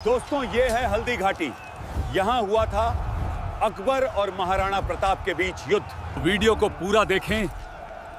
दोस्तों, ये है हल्दी घाटी। यहाँ हुआ था अकबर और महाराणा प्रताप के बीच युद्ध। वीडियो को पूरा देखें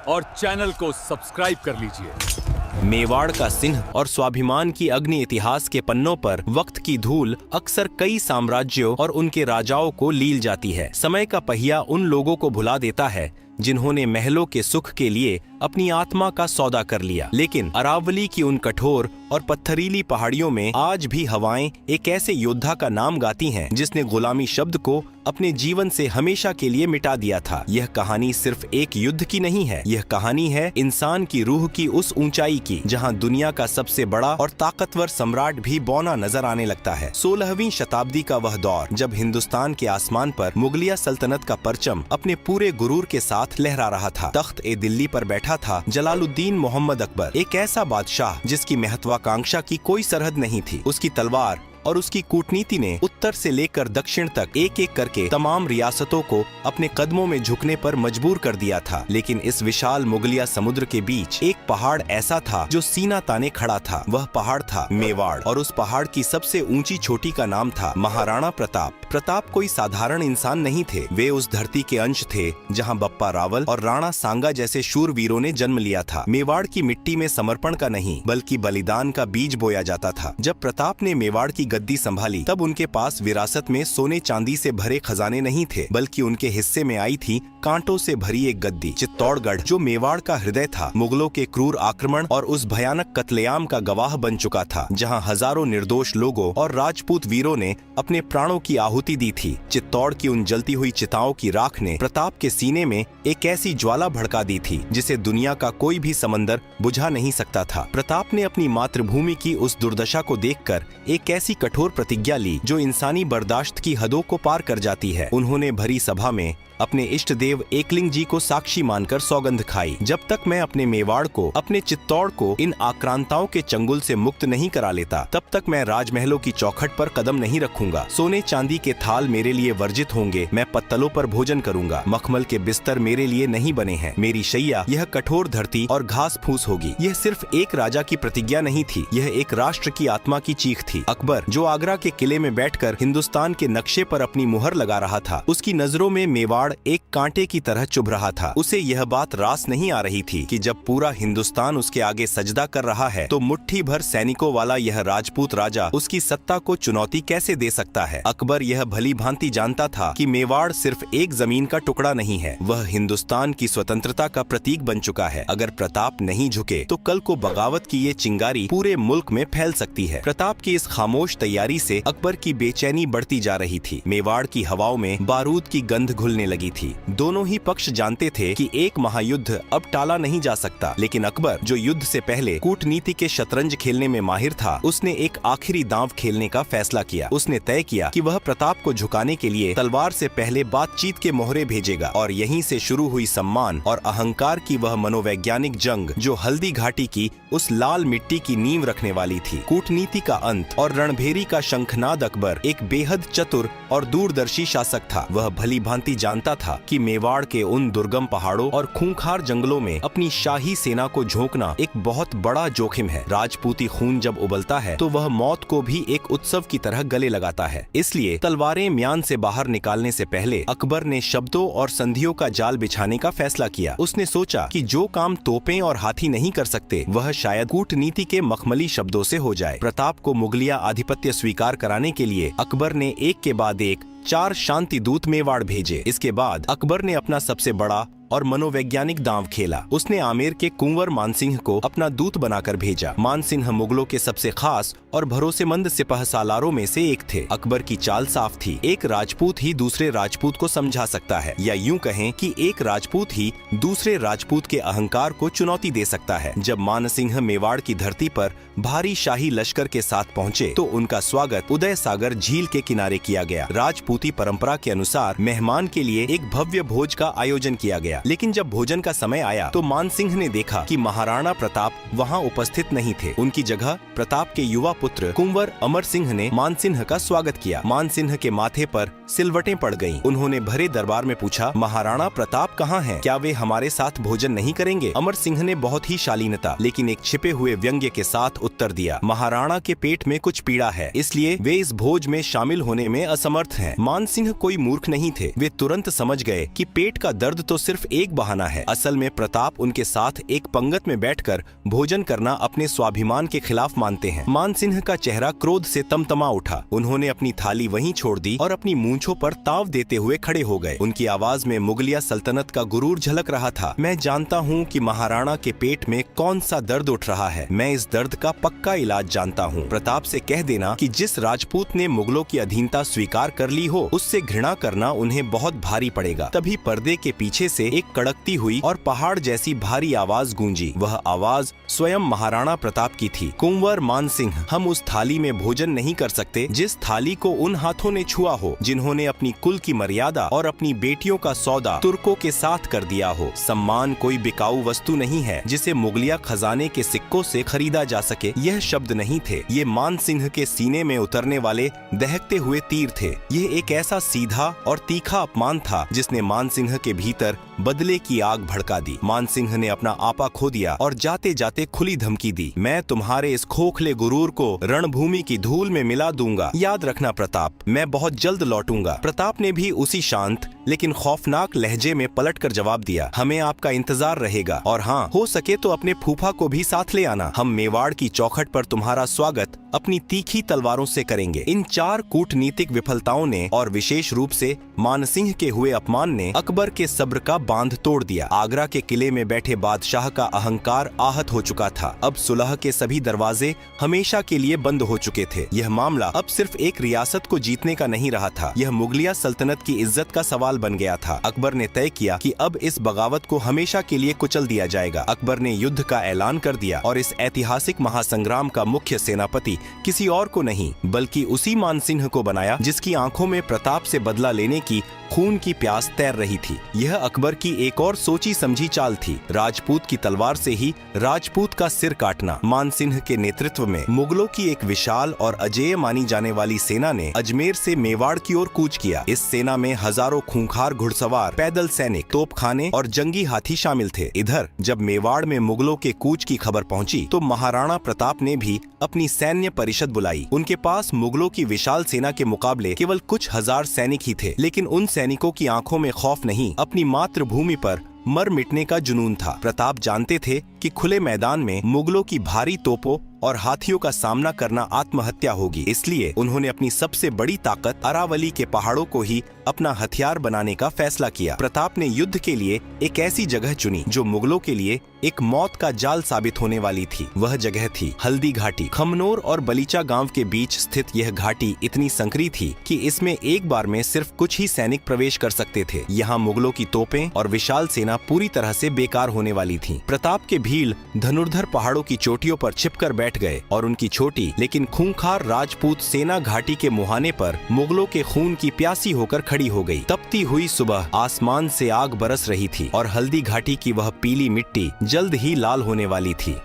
और चैनल को सब्सक्राइब कर लीजिए। मेवाड़ का सिंह और स्वाभिमान की अग्नि इतिहास के पन्नों पर वक्त की धूल अक्सर कई साम्राज्यों और उनके राजाओं को लील जाती है। समय का पहिया उन लोगों को भुला देता है जिन्होंने महलों के सुख के लिए अपनी आत्मा का सौदा कर लिया। लेकिन अरावली की उन कठोर और पत्थरीली पहाड़ियों में आज भी हवाएं एक ऐसे योद्धा का नाम गाती हैं जिसने गुलामी शब्द को अपने जीवन से हमेशा के लिए मिटा दिया था। यह कहानी सिर्फ एक युद्ध की नहीं है, यह कहानी है इंसान की रूह की उस ऊंचाई की जहां दुनिया का सबसे बड़ा और ताकतवर सम्राट भी बौना नजर आने लगता है। 16वीं शताब्दी का वह दौर जब हिंदुस्तान के आसमान पर मुगलिया सल्तनत का परचम अपने पूरे गुरूर के साथ लहरा रहा था। तख्त ए दिल्ली पर बैठा था जलालुद्दीन मोहम्मद अकबर, एक ऐसा बादशाह जिसकी महत्वाकांक्षा की कोई सरहद नहीं थी। उसकी तलवार और उसकी कूटनीति ने उत्तर से लेकर दक्षिण तक एक एक करके तमाम रियासतों को अपने कदमों में झुकने पर मजबूर कर दिया था। लेकिन इस विशाल मुगलिया समुद्र के बीच एक पहाड़ ऐसा था जो सीना ताने खड़ा था। वह पहाड़ था मेवाड़, और उस पहाड़ की सबसे ऊंची चोटी का नाम था महाराणा प्रताप। प्रताप कोई साधारण इंसान नहीं थे, वे उस धरती के अंश थे जहाँ बप्पा रावल और राणा सांगा जैसे शूरवीरों ने जन्म लिया था। मेवाड़ की मिट्टी में समर्पण का नहीं बल्कि बलिदान का बीज बोया जाता था। जब प्रताप ने मेवाड़ की गद्दी संभाली तब उनके पास विरासत में सोने चांदी से भरे खजाने नहीं थे, बल्कि उनके हिस्से में आई थी कांटों से भरी एक गद्दी। चित्तौड़गढ़ जो मेवाड़ का हृदय था, मुगलों के क्रूर आक्रमण और उस भयानक कत्लेआम का गवाह बन चुका था जहां हजारों निर्दोष लोगों और राजपूत वीरों ने अपने प्राणों की आहुति दी थी। चित्तौड़ की उन जलती हुई चिताओं की राख ने प्रताप के सीने में एक ऐसी ज्वाला भड़का दी थी जिसे दुनिया का कोई भी समंदर बुझा नहीं सकता था। प्रताप ने अपनी मातृभूमि की उस दुर्दशा को देखकर एक ऐसी कठोर प्रतिज्ञा ली जो इंसानी बर्दाश्त की हदों को पार कर जाती है। उन्होंने भरी सभा में अपने इष्ट देव एकलिंग जी को साक्षी मानकर सौगंध खाई, जब तक मैं अपने मेवाड़ को, अपने चित्तौड़ को इन आक्रांताओं के चंगुल से मुक्त नहीं करा लेता, तब तक मैं राजमहलों की चौखट पर कदम नहीं रखूंगा। सोने चांदी के थाल मेरे लिए वर्जित होंगे, मैं पत्तलों पर भोजन करूंगा। मखमल के बिस्तर मेरे लिए नहीं बने हैं, मेरी शैया यह कठोर धरती और घास फूस होगी। यह सिर्फ एक राजा की प्रतिज्ञा नहीं थी, यह एक राष्ट्र की आत्मा की चीख थी। अकबर जो आगरा के किले में बैठकर हिंदुस्तान के नक्शे पर अपनी मुहर लगा रहा था, उसकी नजरों में मेवाड़ एक कांटे की तरह चुभ रहा था। उसे यह बात रास नहीं आ रही थी कि जब पूरा हिंदुस्तान उसके आगे सजदा कर रहा है तो मुट्ठी भर सैनिकों वाला यह राजपूत राजा उसकी सत्ता को चुनौती कैसे दे सकता है। अकबर यह भली भांति जानता था कि मेवाड़ सिर्फ एक जमीन का टुकड़ा नहीं है, वह हिंदुस्तान की स्वतंत्रता का प्रतीक बन चुका है। अगर प्रताप नहीं झुके तो कल को बगावत की ये चिंगारी पूरे मुल्क में फैल सकती है। प्रताप की इस खामोश तैयारी से अकबर की बेचैनी बढ़ती जा रही थी। मेवाड़ की हवाओं में बारूद की गंध घुलने लगी थी। दोनों ही पक्ष जानते थे कि एक महायुद्ध अब टाला नहीं जा सकता, लेकिन अकबर जो युद्ध से पहले कूटनीति के शतरंज खेलने में माहिर था, उसने एक आखिरी दांव खेलने का फैसला किया। उसने तय किया कि वह प्रताप को झुकाने के लिए तलवार से पहले बातचीत के मोहरे भेजेगा, और यहीं से शुरू हुई सम्मान और अहंकार की वह मनोवैज्ञानिक जंग जो हल्दी घाटी की उस लाल मिट्टी की नींव रखने वाली थी। कूटनीति का अंत और रणभेरी का शंखनाद अकबर एक बेहद चतुर और दूरदर्शी शासक था। वह भली भांति जानता था कि मेवाड़ के उन दुर्गम पहाड़ों और खूंखार जंगलों में अपनी शाही सेना को झोंकना एक बहुत बड़ा जोखिम है। राजपूती खून जब उबलता है तो वह मौत को भी एक उत्सव की तरह गले लगाता है। इसलिए तलवारें म्यान से बाहर निकालने से पहले अकबर ने शब्दों और संधियों का जाल बिछाने का फैसला किया। उसने सोचा कि जो काम तोपें और हाथी नहीं कर सकते वह शायद कूटनीति के मखमली शब्दों से हो जाए। प्रताप को मुगलिया आधिपत्य स्वीकार कराने के लिए अकबर ने एक के बाद एक 4 शांति दूत मेवाड़ भेजे। इसके बाद अकबर ने अपना सबसे बड़ा और मनोवैज्ञानिक दांव खेला। उसने आमेर के कुंवर मानसिंह को अपना दूत बनाकर भेजा। मानसिंह मुगलों के सबसे खास और भरोसेमंद सिपह सालारों में से एक थे। अकबर की चाल साफ थी, एक राजपूत ही दूसरे राजपूत को समझा सकता है, या यूं कहें कि एक राजपूत ही दूसरे राजपूत के अहंकार को चुनौती दे सकता है। जब मानसिंह मेवाड़ की धरती पर भारी शाही लश्कर के साथ पहुँचे तो उनका स्वागत उदय सागर झील के किनारे किया गया। राजपूती परंपरा के अनुसार मेहमान के लिए एक भव्य भोज का आयोजन किया गया। लेकिन जब भोजन का समय आया तो मानसिंह ने देखा कि महाराणा प्रताप वहां उपस्थित नहीं थे। उनकी जगह प्रताप के युवा पुत्र कुंवर अमर सिंह ने मानसिंह का स्वागत किया। मानसिंह के माथे पर सिलवटें पड़ गईं। उन्होंने भरे दरबार में पूछा, महाराणा प्रताप कहाँ हैं? क्या वे हमारे साथ भोजन नहीं करेंगे? अमर सिंह ने बहुत ही शालीनता लेकिन एक छिपे हुए व्यंग्य के साथ उत्तर दिया, महाराणा के पेट में कुछ पीड़ा है, इसलिए वे इस भोज में शामिल होने में असमर्थ हैं। मान सिंह कोई मूर्ख नहीं थे। वे तुरंत समझ गए कि पेट का दर्द तो सिर्फ एक बहाना है। असल में प्रताप उनके साथ एक पंगत में बैठकर भोजन करना अपने स्वाभिमान के खिलाफ मानते हैं। मान सिंह का चेहरा क्रोध से तमतमा उठा। उन्होंने अपनी थाली वहीं छोड़ दी और अपनी मूंछों पर ताव देते हुए खड़े हो गए। उनकी आवाज में मुगलिया सल्तनत का गुरूर झलक रहा था। मैं जानता हूँ कि महाराणा के पेट में कौन सा दर्द उठ रहा है। मैं इस दर्द का पक्का इलाज जानता हूँ। प्रताप से कह देना कि जिस राजपूत ने मुगलों की अधीनता स्वीकार कर ली हो, उससे घृणा करना उन्हें बहुत भारी पड़ेगा। तभी पर्दे के पीछे से एक कड़कती हुई और पहाड़ जैसी भारी आवाज गूंजी। वह आवाज स्वयं महाराणा प्रताप की थी। कुंवर मान सिंह, हम उस थाली में भोजन नहीं कर सकते जिस थाली को उन हाथों ने छुआ हो जिन्होंने अपनी कुल की मर्यादा और अपनी बेटियों का सौदा तुर्कों के साथ कर दिया हो। सम्मान कोई बिकाऊ वस्तु नहीं है जिसे मुगलिया खजाने के सिक्कों से खरीदा जा सके। यह शब्द नहीं थे, ये मान सिंह के सीने में उतरने वाले दहकते हुए तीर थे। यह एक ऐसा सीधा और तीखा अपमान था जिसने मान सिंह के भीतर बदले की आग भड़का दी। मान सिंह ने अपना आपा खो दिया और जाते जाते खुली धमकी दी, मैं तुम्हारे इस खोखले गुरूर को रणभूमि की धूल में मिला दूंगा। याद रखना प्रताप, मैं बहुत जल्द लौटूंगा। प्रताप ने भी उसी शांत लेकिन खौफनाक लहजे में पलटकर जवाब दिया, हमें आपका इंतजार रहेगा और हाँ, हो सके तो अपने फूफा को भी साथ ले आना। हम मेवाड़ की चौखट पर तुम्हारा स्वागत अपनी तीखी तलवारों से करेंगे। इन 4 कूटनीतिक विफलताओं ने और विशेष रूप से मानसिंह के हुए अपमान ने अकबर के सब्र का बांध तोड़ दिया। आगरा के किले में बैठे बादशाह का अहंकार आहत हो चुका था। अब सुलह के सभी दरवाजे हमेशा के लिए बंद हो चुके थे। यह मामला अब सिर्फ एक रियासत को जीतने का नहीं रहा था, यह मुगलिया सल्तनत की इज्जत का सवाल बन गया था। अकबर ने तय किया कि अब इस बगावत को हमेशा के लिए कुचल दिया जाएगा। अकबर ने युद्ध का ऐलान कर दिया और इस ऐतिहासिक महासंग्राम का मुख्य सेनापति किसी और को नहीं बल्कि उसी मानसिंह को बनाया जिसकी आंखों में प्रताप से बदला लेने की खून की प्यास तैर रही थी। यह अकबर की एक और सोची समझी चाल थी, राजपूत की तलवार से ही राजपूत का सिर काटना। मानसिंह के नेतृत्व में मुगलों की एक विशाल और अजेय मानी जाने वाली सेना ने अजमेर से मेवाड़ की ओर कूच किया। इस सेना में हजारों खूंखार घुड़सवार, पैदल सैनिक, तोपखाने और जंगी हाथी शामिल थे। इधर जब मेवाड़ में मुगलों के कूच की खबर पहुंची तो महाराणा प्रताप ने भी अपनी सैन्य परिषद बुलाई। उनके पास मुगलों की विशाल सेना के मुकाबले केवल कुछ हजार सैनिक ही थे, लेकिन उन सैनिकों की आंखों में खौफ नहीं, अपनी मातृभूमि पर मर मिटने का जुनून था। प्रताप जानते थे कि खुले मैदान में मुगलों की भारी तोपों और हाथियों का सामना करना आत्महत्या होगी, इसलिए उन्होंने अपनी सबसे बड़ी ताकत अरावली के पहाड़ों को ही अपना हथियार बनाने का फैसला किया। प्रताप ने युद्ध के लिए एक ऐसी जगह चुनी जो मुगलों के लिए एक मौत का जाल साबित होने वाली थी। वह जगह थी हल्दी घाटी। खमनोर और बलीचा गांव के बीच स्थित यह घाटी इतनी संकरी थी कि इसमें एक बार में सिर्फ कुछ ही सैनिक प्रवेश कर सकते थे। यहाँ मुगलों की तोपें और विशाल सेना पूरी तरह से बेकार होने वाली थी। प्रताप के भील धनुर्धर पहाड़ों की चोटियों पर छिपकर बैठ गए और उनकी छोटी लेकिन खूंखार राजपूत सेना घाटी के मुहाने पर मुगलों के खून की प्यासी होकर खड़ी हो गई। तपती हुई सुबह आसमान से आग बरस रही थी और हल्दी घाटी की वह पीली मिट्टी जल्द ही लाल होने वाली थी।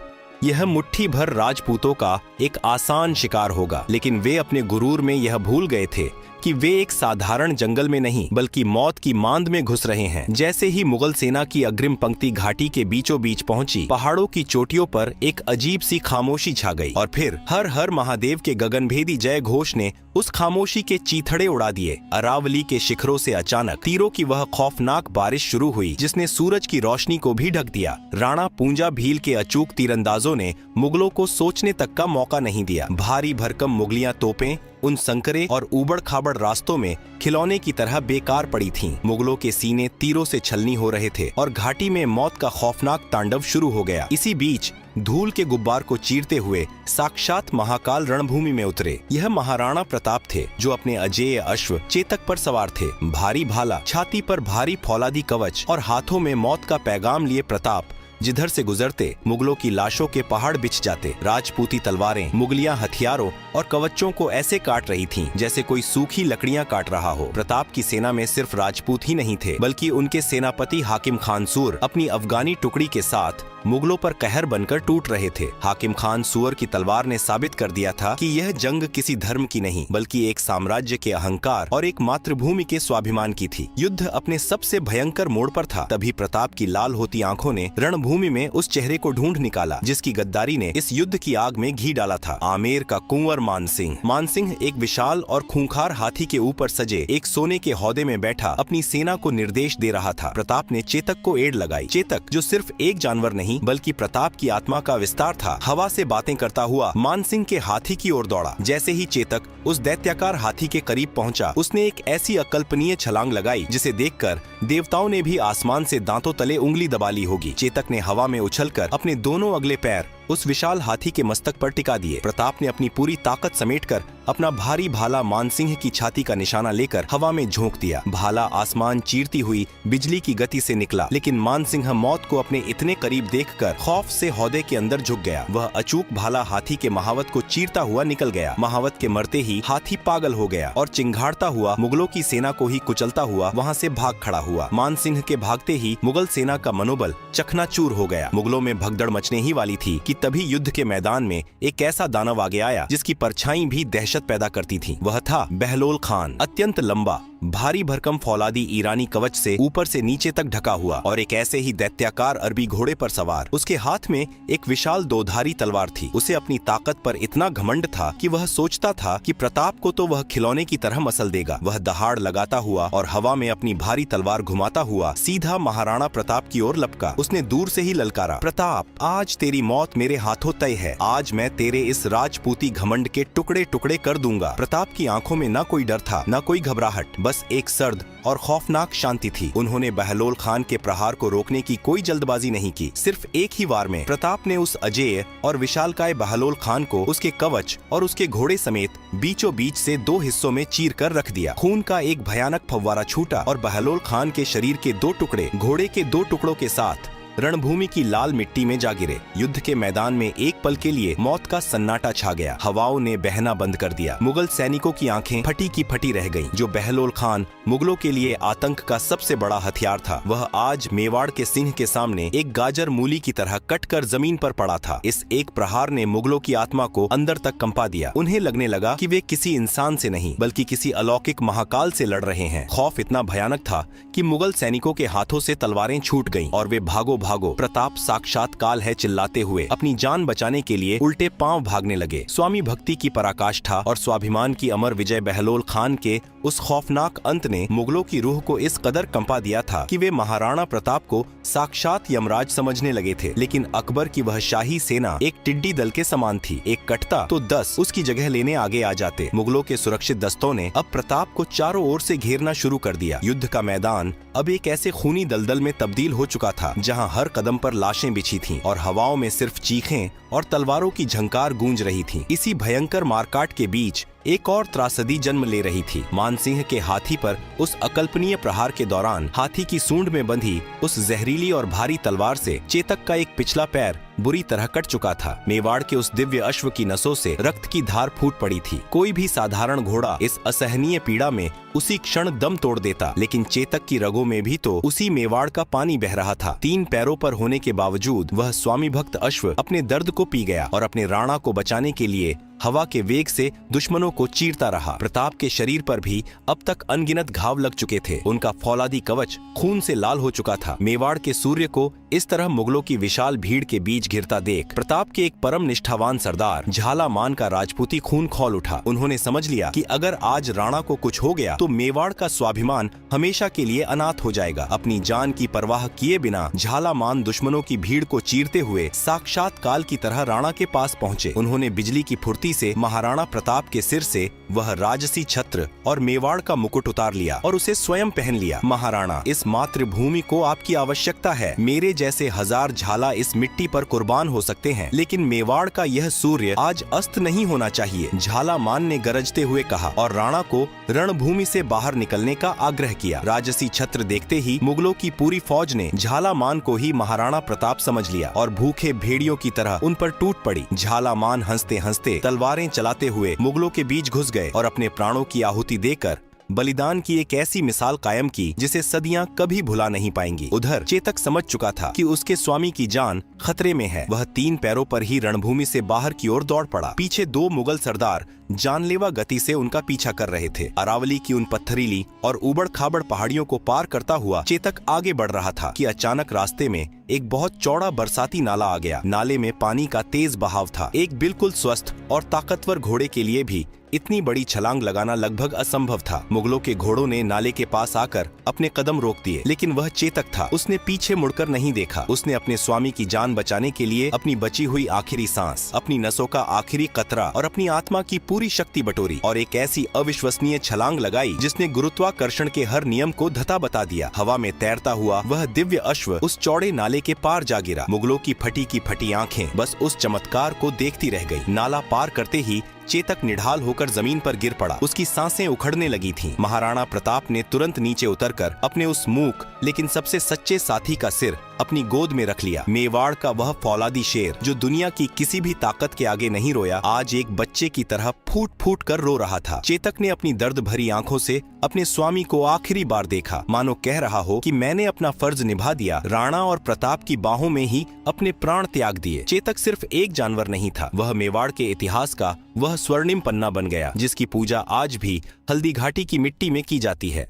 यह मुट्ठी भर राजपूतों का एक आसान शिकार होगा, लेकिन वे अपने गुरूर में यह भूल गए थे कि वे एक साधारण जंगल में नहीं बल्कि मौत की मांद में घुस रहे हैं। जैसे ही मुगल सेना की अग्रिम पंक्ति घाटी के बीचों बीच पहुंची, पहाड़ों की चोटियों पर एक अजीब सी खामोशी छा गई और फिर हर हर महादेव के गगनभेदी जय घोष ने उस खामोशी के चीथड़े उड़ा दिए। अरावली के शिखरों से अचानक तीरों की वह खौफनाक बारिश शुरू हुई जिसने सूरज की रोशनी को भी ढक दिया। राणा पूंजा भील के अचूक तीरंदाजों ने मुगलों को सोचने तक का मौका नहीं दिया। भारी भरकम मुगलियां तोपें उन संकरे और ऊबड़ खाबड़ रास्तों में खिलौने की तरह बेकार पड़ी थीं। मुगलों के सीने तीरों से छलनी हो रहे थे और घाटी में मौत का खौफनाक तांडव शुरू हो गया। इसी बीच धूल के गुब्बार को चीरते हुए साक्षात महाकाल रणभूमि में उतरे। यह महाराणा प्रताप थे जो अपने अजेय अश्व चेतक पर सवार थे। भारी भाला, छाती पर भारी फौलादी कवच और हाथों में मौत का पैगाम लिए प्रताप जिधर से गुजरते मुगलों की लाशों के पहाड़ बिछ जाते। राजपूती तलवारें मुगलिया हथियारों और कवचों को ऐसे काट रही थीं जैसे कोई सूखी लकड़ियां काट रहा हो। प्रताप की सेना में सिर्फ राजपूत ही नहीं थे बल्कि उनके सेनापति हाकिम खानसूर अपनी अफगानी टुकड़ी के साथ मुगलों पर कहर बनकर टूट रहे थे। हाकिम खान सुअर की तलवार ने साबित कर दिया था कि यह जंग किसी धर्म की नहीं बल्कि एक साम्राज्य के अहंकार और एक मातृभूमि के स्वाभिमान की थी। युद्ध अपने सबसे भयंकर मोड़ पर था। तभी प्रताप की लाल होती आंखों ने रणभूमि में उस चेहरे को ढूंढ निकाला जिसकी गद्दारी ने इस युद्ध की आग में घी डाला था। आमेर का कुंवर मानसिंह। मानसिंह एक विशाल और खूंखार हाथी के ऊपर सजे एक सोने के हौदे में बैठा अपनी सेना को निर्देश दे रहा था। प्रताप ने चेतक को एड़ लगाई। चेतक जो सिर्फ एक जानवर नहीं बल्कि प्रताप की आत्मा का विस्तार था, हवा से बातें करता हुआ मानसिंह के हाथी की ओर दौड़ा। जैसे ही चेतक उस दैत्याकार हाथी के करीब पहुंचा, उसने एक ऐसी अकल्पनीय छलांग लगाई जिसे देखकर देवताओं ने भी आसमान से दांतों तले उंगली दबा ली होगी। चेतक ने हवा में उछलकर अपने दोनों अगले पैर उस विशाल हाथी के मस्तक पर टिका दिए। प्रताप ने अपनी पूरी ताकत समेटकर अपना भारी भाला मानसिंह की छाती का निशाना लेकर हवा में झोंक दिया। भाला आसमान चीरती हुई बिजली की गति से निकला, लेकिन मानसिंह मौत को अपने इतने करीब देखकर खौफ से हौदे के अंदर झुक गया। वह अचूक भाला हाथी के महावत को चीरता हुआ निकल गया। महावत के मरते ही हाथी पागल हो गया और चिंघाड़ता हुआ मुगलों की सेना को ही कुचलता हुआ वहाँ से भाग खड़ा हुआ। मानसिंह के भागते ही मुगल सेना का मनोबल चकनाचूर हो गया। मुगलों में भगदड़ मचने ही वाली थी कि तभी युद्ध के मैदान में एक ऐसा दानव आगे आया जिसकी परछाई भी दहशत पैदा करती थी। वह था बहलोल खान। अत्यंत लंबा, भारी भरकम फौलादी ईरानी कवच से ऊपर से नीचे तक ढका हुआ और एक ऐसे ही दैत्याकार अरबी घोड़े पर सवार। उसके हाथ में एक विशाल दोधारी तलवार थी। उसे अपनी ताकत पर इतना घमंड था कि वह सोचता था कि प्रताप को तो वह खिलौने की तरह मसल देगा। वह दहाड़ लगाता हुआ और हवा में अपनी भारी तलवार घुमाता हुआ सीधा महाराणा प्रताप की ओर लपका। उसने दूर से ही ललकारा, प्रताप, आज तेरी मौत मेरे हाथों तय है। आज मैं तेरे इस राजपूती घमंड के टुकड़े टुकड़े कर दूंगा। प्रताप की आंखों में न कोई डर था, न कोई घबराहट, बस एक सर्द और खौफनाक शांति थी। उन्होंने बहलोल खान के प्रहार को रोकने की कोई जल्दबाजी नहीं की। सिर्फ एक ही वार में प्रताप ने उस अजेय और विशालकाय बहलोल खान को उसके कवच और उसके घोड़े समेत बीचों बीच से दो हिस्सों में चीर कर रख दिया। खून का एक भयानक फव्वारा छूटा और बहलोल खान के शरीर के दो टुकड़े घोड़े के दो टुकड़ों के साथ रणभूमि की लाल मिट्टी में जा गिरे। युद्ध के मैदान में एक पल के लिए मौत का सन्नाटा छा गया। हवाओं ने बहना बंद कर दिया। मुगल सैनिकों की आंखें फटी की फटी रह गईं। जो बहलोल खान मुगलों के लिए आतंक का सबसे बड़ा हथियार था, वह आज मेवाड़ के सिंह के सामने एक गाजर मूली की तरह कटकर जमीन पर पड़ा था। इस एक प्रहार ने मुगलों की आत्मा को अंदर तक कंपा दिया। उन्हें लगने लगा कि वे किसी इंसान से नहीं बल्कि किसी अलौकिक महाकाल से लड़ रहे हैं। खौफ इतना भयानक था कि मुगल सैनिकों के हाथों से तलवारें छूट गईं और वे भागो भागो, प्रताप साक्षात काल है चिल्लाते हुए अपनी जान बचाने के लिए उल्टे पांव भागने लगे। स्वामी भक्ति की पराकाष्ठा और स्वाभिमान की अमर विजय बहलोल खान के उस खौफनाक अंत ने मुगलों की रूह को इस कदर कंपा दिया था कि वे महाराणा प्रताप को साक्षात यमराज समझने लगे थे। लेकिन अकबर की वह शाही सेना एक टिड्डी दल के समान थी। एक कटता तो 10 उसकी जगह लेने आगे आ जाते। मुगलों के सुरक्षित दस्तों ने अब प्रताप को चारों ओर से घेरना शुरू कर दिया। युद्ध का मैदान अब एक ऐसे खूनी दलदल में तब्दील हो चुका था जहां हर कदम पर लाशें बिछी थीं और हवाओं में सिर्फ चीखें और तलवारों की झंकार गूंज रही थी। इसी भयंकर मारकाट के बीच एक और त्रासदी जन्म ले रही थी। मानसिंह के हाथी पर उस अकल्पनीय प्रहार के दौरान हाथी की सूंड में बंधी उस जहरीली और भारी तलवार से चेतक का एक पिछला पैर बुरी तरह कट चुका था। मेवाड़ के उस दिव्य अश्व की नसों से रक्त की धार फूट पड़ी थी। कोई भी साधारण घोड़ा इस असहनीय पीड़ा में उसी क्षण दम तोड़ देता, लेकिन चेतक की रगों में भी तो उसी मेवाड़ का पानी बह रहा था। 3 पैरों पर होने के बावजूद वह स्वामी भक्त अश्व अपने दर्द को पी गया और अपने राणा को बचाने के लिए हवा के वेग से दुश्मनों को चीरता रहा। प्रताप के शरीर पर भी अब तक अनगिनत घाव लग चुके थे। उनका फौलादी कवच खून से लाल हो चुका था। मेवाड़ के सूर्य को इस तरह मुगलों की विशाल भीड़ के बीच घिरता देख प्रताप के एक परम निष्ठावान सरदार झालामान का राजपूती खून खौल उठा। उन्होंने समझ लिया कि अगर आज राणा को कुछ हो गया तो मेवाड़ का स्वाभिमान हमेशा के लिए अनाथ हो जाएगा। अपनी जान की परवाह किए बिना झालामान दुश्मनों की भीड़ को चीरते हुए साक्षात काल की तरह राणा के पास पहुँचे। उन्होंने बिजली की फुर्ती से महाराणा प्रताप के सिर से वह राजसी छत्र और मेवाड़ का मुकुट उतार लिया और उसे स्वयं पहन लिया। महाराणा, इस मातृभूमि को आपकी आवश्यकता है। मेरे जैसे 1000 झाला इस मिट्टी पर कुर्बान हो सकते हैं, लेकिन मेवाड़ का यह सूर्य आज अस्त नहीं होना चाहिए। झालामान ने गरजते हुए कहा और राणा को रणभूमि से बाहर निकलने का आग्रह किया। राजसी छत्र देखते ही मुगलों की पूरी फौज ने झालामान को ही महाराणा प्रताप समझ लिया और भूखे भेड़ियों की तरह उन पर टूट पड़ी। झालामान हंसते हंसते तलवारें चलाते हुए मुगलों के बीच घुस गए और अपने प्राणों की आहुति देकर बलिदान की एक ऐसी मिसाल कायम की जिसे सदियां कभी भुला नहीं पाएंगी। उधर चेतक समझ चुका था कि उसके स्वामी की जान खतरे में है। वह 3 पैरों पर ही रणभूमि से बाहर की ओर दौड़ पड़ा। पीछे 2 मुगल सरदार जानलेवा गति से उनका पीछा कर रहे थे। अरावली की उन पत्थरीली और उबड़ खाबड़ पहाड़ियों को पार करता हुआ चेतक आगे बढ़ रहा था कि अचानक रास्ते में एक बहुत चौड़ा बरसाती नाला आ गया। नाले में पानी का तेज बहाव था। एक बिल्कुल स्वस्थ और ताकतवर घोड़े के लिए भी इतनी बड़ी छलांग लगाना लगभग असंभव था। मुगलों के घोड़ों ने नाले के पास आकर अपने कदम रोक दिए, लेकिन वह चेतक था। उसने पीछे मुड़कर नहीं देखा। उसने अपने स्वामी की जान बचाने के लिए अपनी बची हुई आखिरी सांस, अपनी नसों का आखिरी कतरा और अपनी आत्मा की पूरी शक्ति बटोरी और एक ऐसी अविश्वसनीय छलांग लगाई जिसने गुरुत्वाकर्षण के हर नियम को धता बता दिया। हवा में तैरता हुआ वह दिव्य अश्व उस चौड़े नाले के पार जा गिरा। मुगलों की फटी आंखें बस उस चमत्कार को देखती रह गई। नाला पार करते ही चेतक निढाल होकर जमीन पर गिर पड़ा। उसकी सांसें उखड़ने लगी थीं। महाराणा प्रताप ने तुरंत नीचे उतरकर अपने उस मूक लेकिन सबसे सच्चे साथी का सिर अपनी गोद में रख लिया। मेवाड़ का वह फौलादी शेर जो दुनिया की किसी भी ताकत के आगे नहीं रोया, आज एक बच्चे की तरह फूट फूट कर रो रहा था। चेतक ने अपनी दर्द भरी आंखों से अपने स्वामी को आखिरी बार देखा, मानो कह रहा हो कि मैंने अपना फर्ज निभा दिया। राणा और प्रताप की बाहों में ही अपने प्राण त्याग दिए। चेतक सिर्फ एक जानवर नहीं था, वह मेवाड़ के इतिहास का वह स्वर्णिम पन्ना बन गया जिसकी पूजा आज भी हल्दी घाटी की मिट्टी में की जाती है।